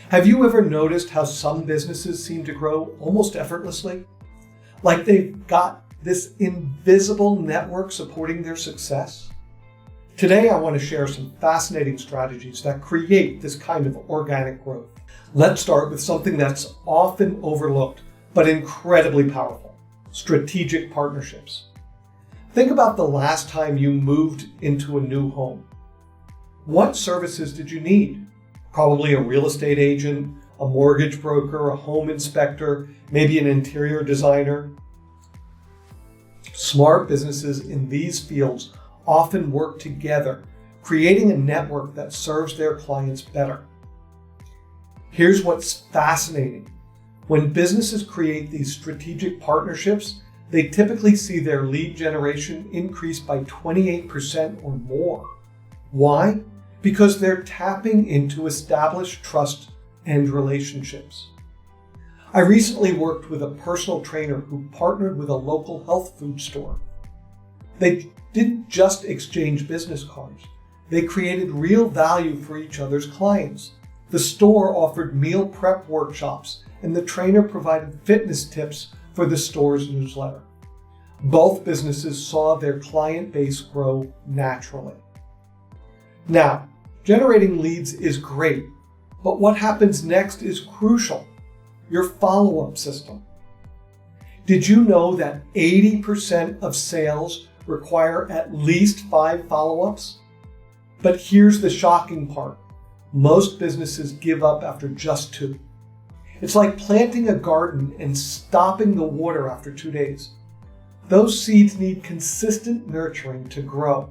Have you ever noticed how some businesses seem to grow almost effortlessly? Like they've got this invisible network supporting their success? Today, I want to share some fascinating strategies that create this kind of organic growth. Let's start with something that's often overlooked, but incredibly powerful: strategic partnerships. Think about the last time you moved into a new home. What services did you need? Probably a real estate agent, a mortgage broker, a home inspector, maybe an interior designer. Smart businesses in these fields often work together, creating a network that serves their clients better. Here's what's fascinating. When businesses create these strategic partnerships, they typically see their lead generation increase by 28% or more. Why? Because they're tapping into established trust and relationships. I recently worked with a personal trainer who partnered with a local health food store. They didn't just exchange business cards. They created real value for each other's clients. The store offered meal prep workshops, and the trainer provided fitness tips for the store's newsletter. Both businesses saw their client base grow naturally. Now, generating leads is great, but what happens next is crucial: your follow-up system. Did you know that 80% of sales require at least 5 follow-ups? But here's the shocking part. Most businesses give up after just 2. It's like planting a garden and stopping the water after 2 days. Those seeds need consistent nurturing to grow.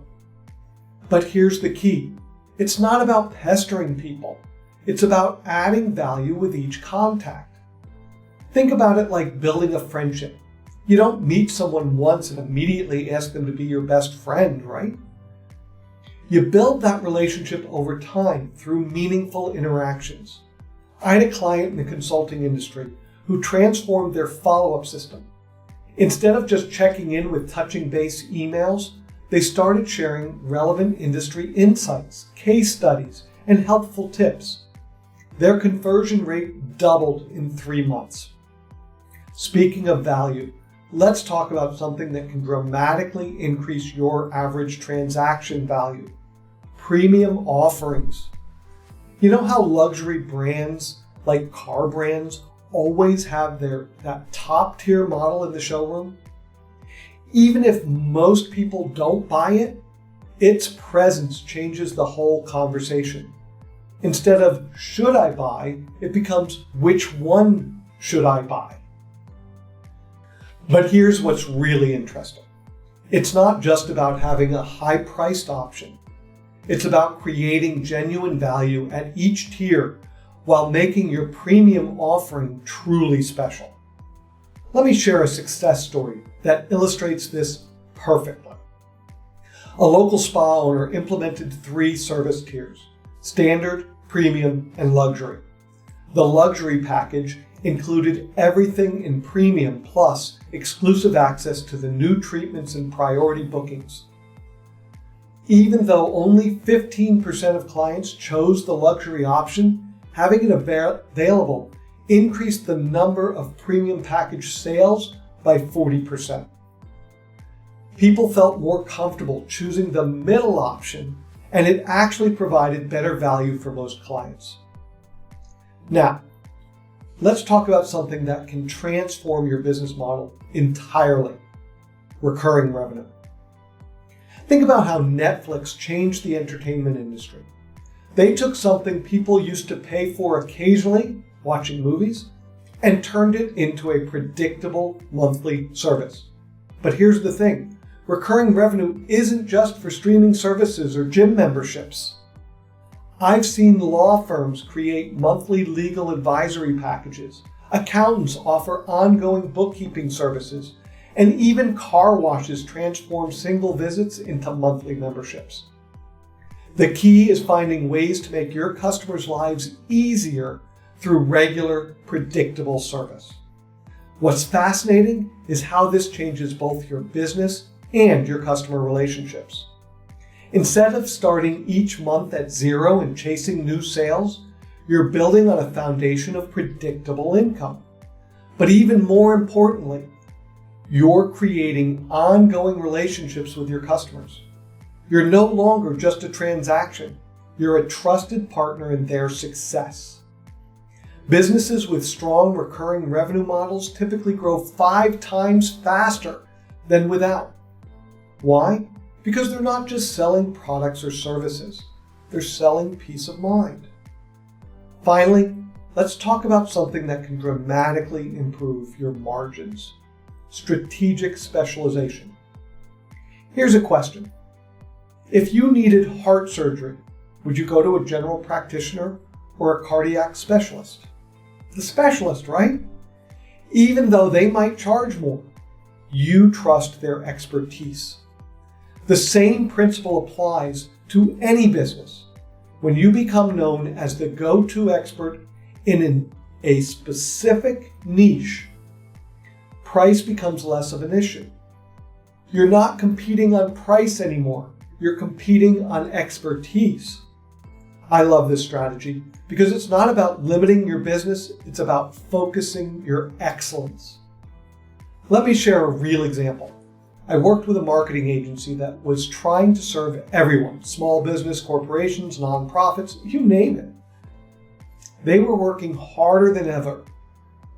But here's the key. It's not about pestering people. It's about adding value with each contact. Think about it like building a friendship. You don't meet someone once and immediately ask them to be your best friend, right? You build that relationship over time through meaningful interactions. I had a client in the consulting industry who transformed their follow-up system. Instead of just checking in with touching base emails, they started sharing relevant industry insights, case studies, and helpful tips. Their conversion rate doubled in 3 months. Speaking of value, let's talk about something that can dramatically increase your average transaction value: premium offerings. You know how luxury brands like car brands always have that top tier model in the showroom? Even if most people don't buy it, its presence changes the whole conversation. Instead of should I buy, it becomes which one should I buy? But here's what's really interesting. It's not just about having a high-priced option. It's about creating genuine value at each tier while making your premium offering truly special. Let me share a success story that illustrates this perfectly. A local spa owner implemented 3 service tiers: standard, premium, and luxury. The luxury package included everything in premium plus exclusive access to the new treatments and priority bookings. Even though only 15% of clients chose the luxury option, having it available increased the number of premium package sales by 40%. People felt more comfortable choosing the middle option, and it actually provided better value for most clients. Now, let's talk about something that can transform your business model entirely: recurring revenue. Think about how Netflix changed the entertainment industry. They took something people used to pay for occasionally, watching movies, and turned it into a predictable monthly service. But here's the thing: recurring revenue isn't just for streaming services or gym memberships. I've seen law firms create monthly legal advisory packages, accountants offer ongoing bookkeeping services, and even car washes transform single visits into monthly memberships. The key is finding ways to make your customers' lives easier through regular, predictable service. What's fascinating is how this changes both your business and your customer relationships. Instead of starting each month at 0 and chasing new sales, You're building on a foundation of predictable income. But even more importantly, you're creating ongoing relationships with your customers. You're no longer just a transaction. You're a trusted partner in their success. Businesses with strong recurring revenue models typically grow 5 times faster than without. Why? Because they're not just selling products or services. They're selling peace of mind. Finally, let's talk about something that can dramatically improve your margins: strategic specialization. Here's a question. If you needed heart surgery, would you go to a general practitioner or a cardiac specialist? The specialist, right? Even though they might charge more, you trust their expertise. The same principle applies to any business. When you become known as the go-to expert in a specific niche, price becomes less of an issue. You're not competing on price anymore. You're competing on expertise. I love this strategy because it's not about limiting your business, it's about focusing your excellence. Let me share a real example. I worked with a marketing agency that was trying to serve everyone: small business, corporations, nonprofits, you name it. They were working harder than ever,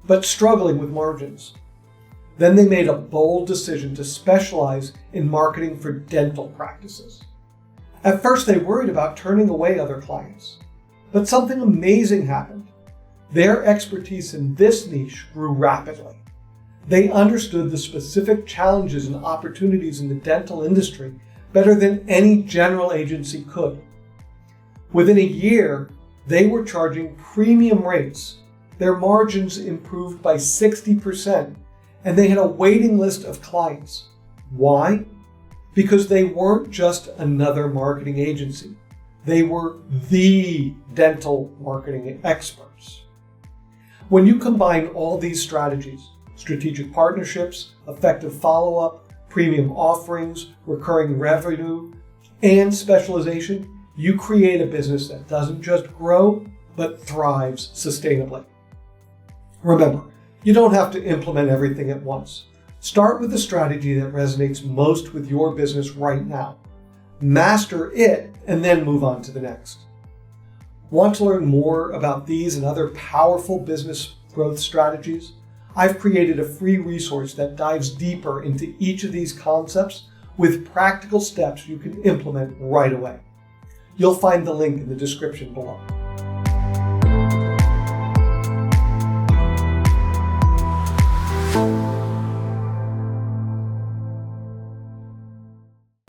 but struggling with margins. Then they made a bold decision to specialize in marketing for dental practices. At first, they worried about turning away other clients, but something amazing happened. Their expertise in this niche grew rapidly. They understood the specific challenges and opportunities in the dental industry better than any general agency could. Within a year, they were charging premium rates. Their margins improved by 60%, and they had a waiting list of clients. Why? Because they weren't just another marketing agency. They were the dental marketing experts. When you combine all these strategies, strategic partnerships, effective follow-up, premium offerings, recurring revenue, and specialization, you create a business that doesn't just grow, but thrives sustainably. Remember, you don't have to implement everything at once. Start with the strategy that resonates most with your business right now. Master it, and then move on to the next. Want to learn more about these and other powerful business growth strategies? I've created a free resource that dives deeper into each of these concepts with practical steps you can implement right away. You'll find the link in the description below.